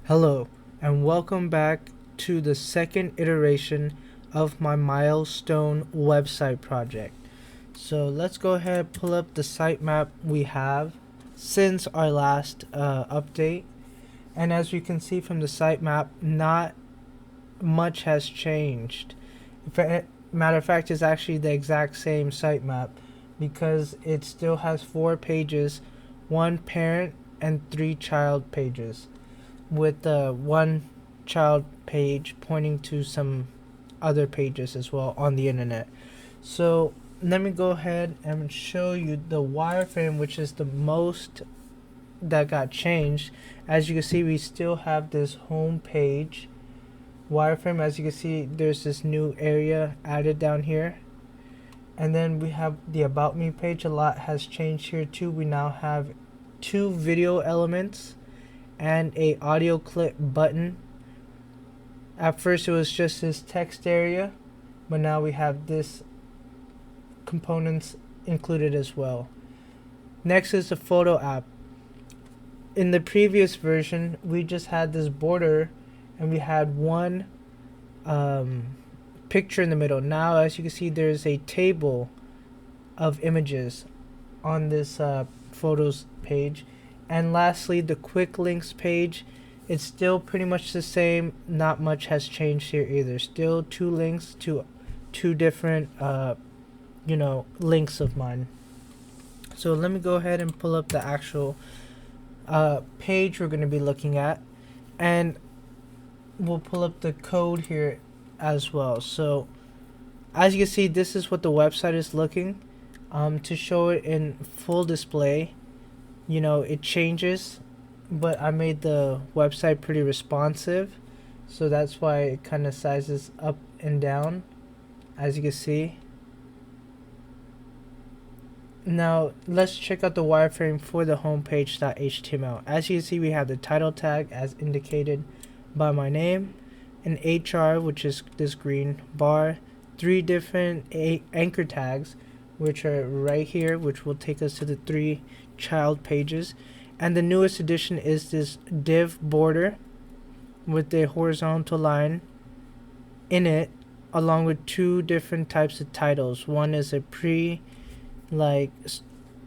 Hello, and welcome back to the second iteration of my Milestone website project. So let's go ahead and pull up the sitemap we have since our last update. And as you can see from the sitemap, not much has changed. Matter of fact, it's actually the exact same sitemap because it still has 4 pages, 1 parent and 3 child pages, with the 1 child page pointing to some other pages as well on the internet. So let me go ahead and show you the wireframe, which is the most that got changed. As you can see, we still have this home page wireframe. As you can see, there's this new area added down here, and then we have the about me page. A lot has changed here too. We now have 2 video elements and a audio clip button. At first it was just this text area, but now we have this components included as well. Next is the photo app. In the previous version, we just had this border and we had one picture in the middle. Now, as you can see, there's a table of images on this photos page. And lastly, the quick links page, it's still pretty much the same. Not much has changed here either. Still 2 links to 2 different links of mine. So let me go ahead and pull up the actual page we're going to be looking at, and we'll pull up the code here as well. So as you can see, this is what the website is looking. To show it in full display, it changes, but I made the website pretty responsive, so that's why it kind of sizes up and down, as you can see. Now let's check out the wireframe for the homepage.html. As you can see, we have the title tag as indicated by my name, an HR, which is this green bar, 3 different anchor tags, which are right here, which will take us to the 3 child pages. And the newest addition is this div border with a horizontal line in it, along with 2 different types of titles. One is a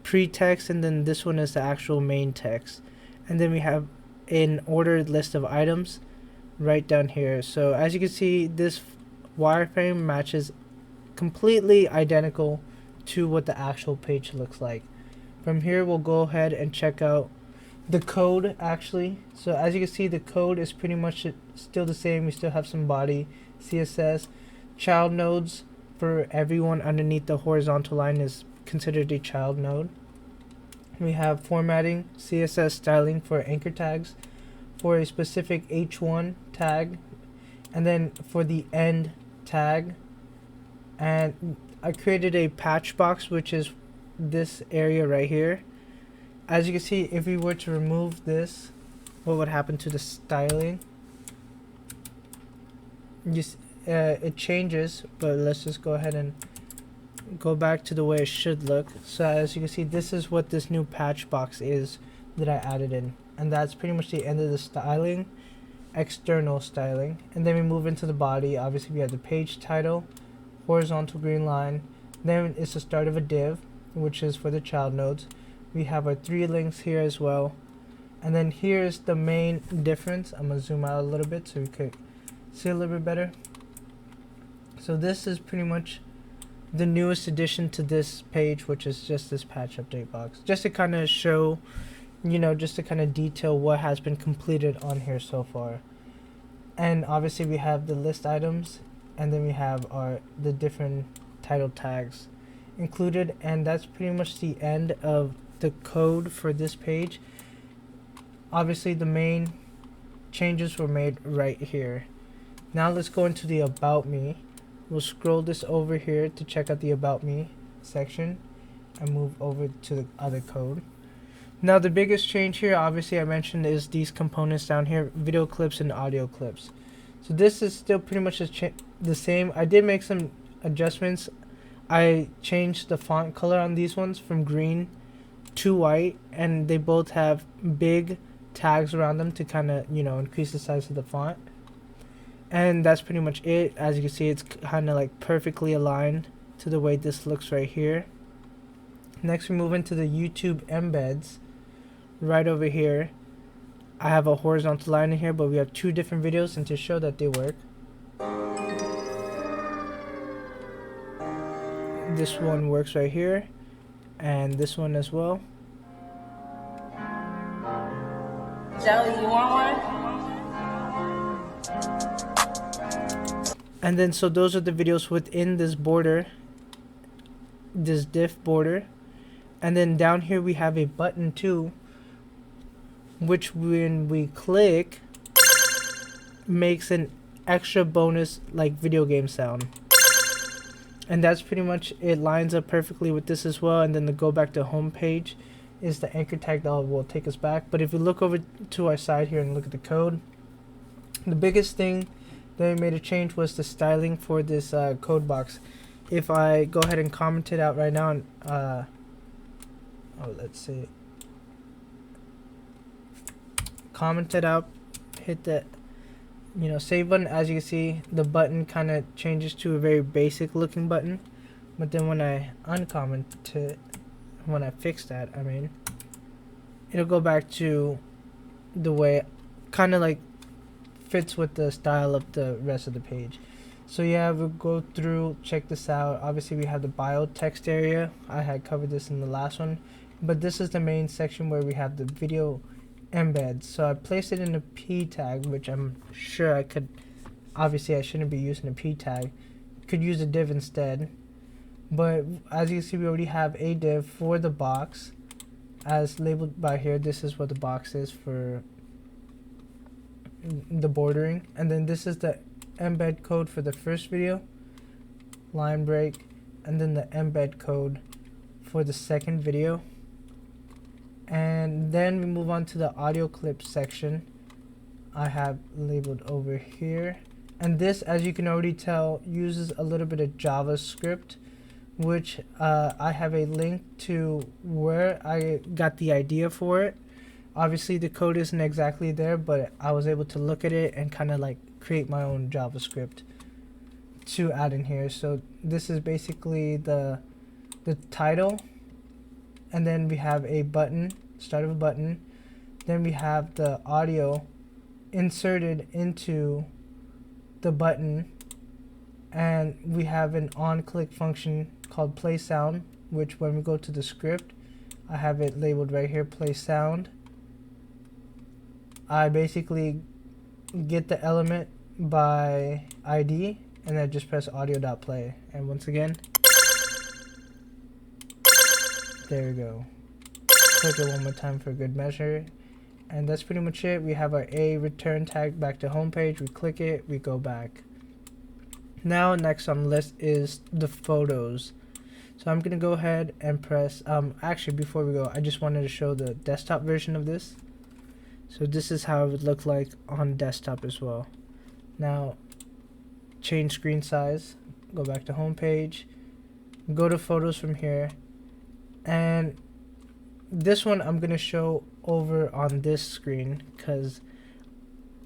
pre-text, and then this one is the actual main text. And then we have an ordered list of items right down here. So as you can see, this wireframe matches completely identical to what the actual page looks like. From here, we'll go ahead and check out the code actually. So as you can see, the code is pretty much still the same. We still have some body, CSS, child nodes for everyone underneath the horizontal line is considered a child node. We have formatting, CSS styling for anchor tags, for a specific H1 tag, and then for the end tag. And I created a patch box, which is this area right here. As you can see, if we were to remove this, what would happen to the styling? It changes, but let's just go ahead and go back to the way it should look. So as you can see, this is what this new patch box is that I added in, and that's pretty much the end of the styling, external styling. And then we move into the body. Obviously we have the page title, horizontal green line, then it's the start of a div, which is for the child nodes. We have our 3 links here as well, and then here's the main difference. I'm gonna zoom out a little bit so we could see a little bit better. So this is pretty much the newest addition to this page, which is just this patch update box, just to kind of show, just to kind of detail what has been completed on here so far. And obviously we have the list items, and then we have the different title tags included, and that's pretty much the end of the code for this page. Obviously the main changes were made right here. Now let's go into the about me. We'll scroll this over here to check out the about me section and move over to the other code. Now the biggest change here, obviously I mentioned, is these components down here, video clips and audio clips. So this is still pretty much the same. I did make some adjustments. I changed the font color on these ones from green to white, and they both have big tags around them to kind of, you know, increase the size of the font. And that's pretty much it. As you can see, it's kind of like perfectly aligned to the way this looks right here. Next, we move into the YouTube embeds. Right over here, I have a horizontal line in here, but we have two different videos, and to show that they work, this one works right here, and this one as well. Jelly, you want one? And then, so those are the videos within this border, this div border. And then down here we have a button too, which when we click makes an extra bonus like video game sound. And that's pretty much it. Lines up perfectly with this as well. And then the go back to home page is the anchor tag that will take us back. But if we look over to our side here and look at the code, the biggest thing that we made a change was the styling for this code box. If I go ahead and comment it out right now, and let's see, comment it out, hit the save button. As you can see, the button kind of changes to a very basic looking button, but then when I uncomment it, when I fix that, I mean, it'll go back to the way, kind of like fits with the style of the rest of the page. So yeah, we'll go through, check this out. Obviously we have the bio text area. I had covered this in the last one, but this is the main section where we have the video embeds. So I placed it in a p tag, which I'm sure I could, obviously I shouldn't be using a p tag, could use a div instead. But as you can see, we already have a div for the box as labeled by here. This is what the box is for the bordering, and then this is the embed code for the first video, line break, and then the embed code for the second video. And then we move on to the audio clip section. I have labeled over here, and this, as you can already tell, uses a little bit of JavaScript, which I have a link to where I got the idea for it. Obviously the code isn't exactly there, but I was able to look at it and kind of like create my own JavaScript to add in here. So this is basically the title, and then we have a button, start of a button, then we have the audio inserted into the button, and we have an on click function called play sound, which when we go to the script, I have it labeled right here, play sound. I basically get the element by ID, and then just press audio.play, and once again, there we go. Click it one more time for good measure, and that's pretty much it. We have our a return tag back to home page. We click it, we go back. Now next on the list is the photos. So I'm gonna go ahead and press, actually before we go, I just wanted to show the desktop version of this. So this is how it would look like on desktop as well. Now change screen size, go back to home page, go to photos from here, and this one I'm gonna show over on this screen because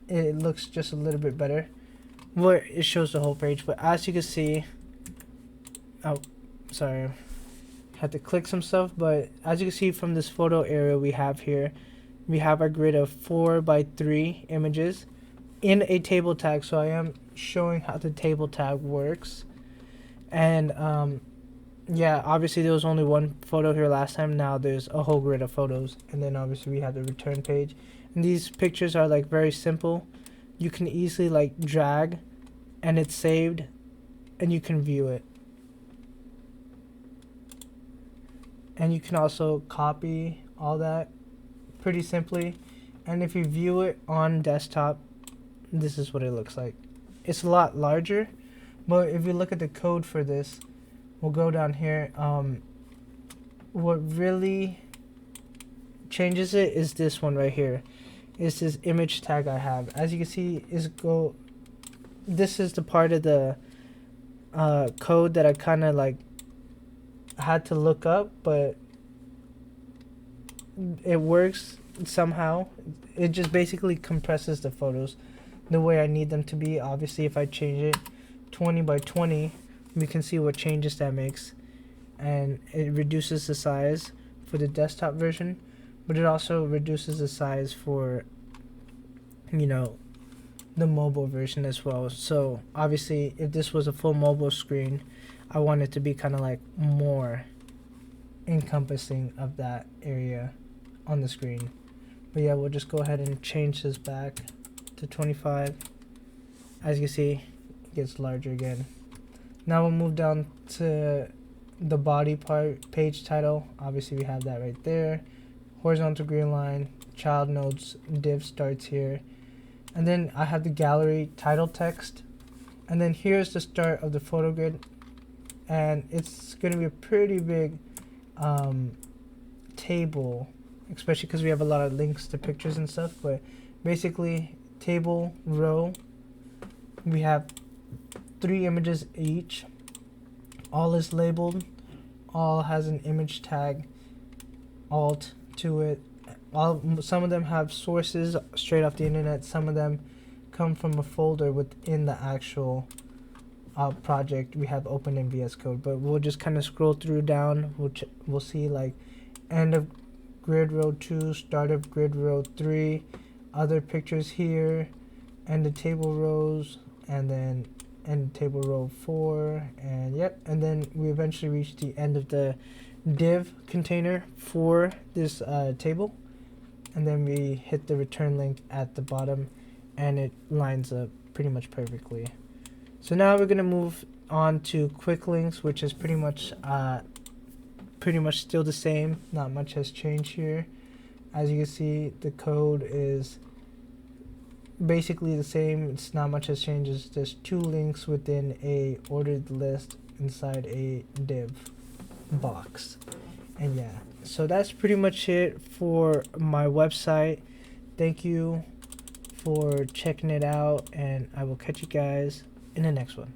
it looks just a little bit better where it shows the whole page. But as you can see, oh sorry, had to click some stuff, but as you can see from this photo area we have here, we have our grid of 4x3 images in a table tag. So I am showing how the table tag works. And yeah, obviously there was only one photo here last time. Now there's a whole grid of photos. And then obviously we have the return page. And these pictures are like very simple. You can easily like drag and it's saved and you can view it. And you can also copy all that pretty simply, and if you view it on desktop, this is what it looks like. It's a lot larger, but if you look at the code for this, we'll go down here. What really changes it is this one right here. It's this image tag I have. As you can see, this is the part of the code that I kind of like had to look up, but it works somehow. It just basically compresses the photos the way I need them to be. Obviously, if I change it 20 by 20, we can see what changes that makes, and it reduces the size for the desktop version, but it also reduces the size for, you know, the mobile version as well. So obviously, if this was a full mobile screen, I want it to be kind of like more encompassing of that area on the screen. But yeah, we'll just go ahead and change this back to 25. As you can see, it gets larger again. Now we'll move down to the body part, page title. Obviously we have that right there. Horizontal green line, child nodes, div starts here. And then I have the gallery title text. And then here's the start of the photo grid. And it's going to be a pretty big table, especially because we have a lot of links to pictures and stuff. But basically, table row, we have 3 images each. All is labeled. All has an image tag, alt to it. Some of them have sources straight off the internet. Some of them come from a folder within the actual project. We have open in VS Code, but we'll just kind of scroll through down. We'll see like end of grid row 2, start of grid row 3, other pictures here, end of table rows, and then end table row 4, and yep, and then we eventually reach the end of the div container for this table, and then we hit the return link at the bottom, and it lines up pretty much perfectly. So now we're gonna move on to quick links, which is pretty much still the same. Not much has changed here. As you can see, the code is basically the same. It's not much has changed. It's just 2 links within a ordered list inside a div box. And yeah, so that's pretty much it for my website. Thank you for checking it out, and I will catch you guys in the next one.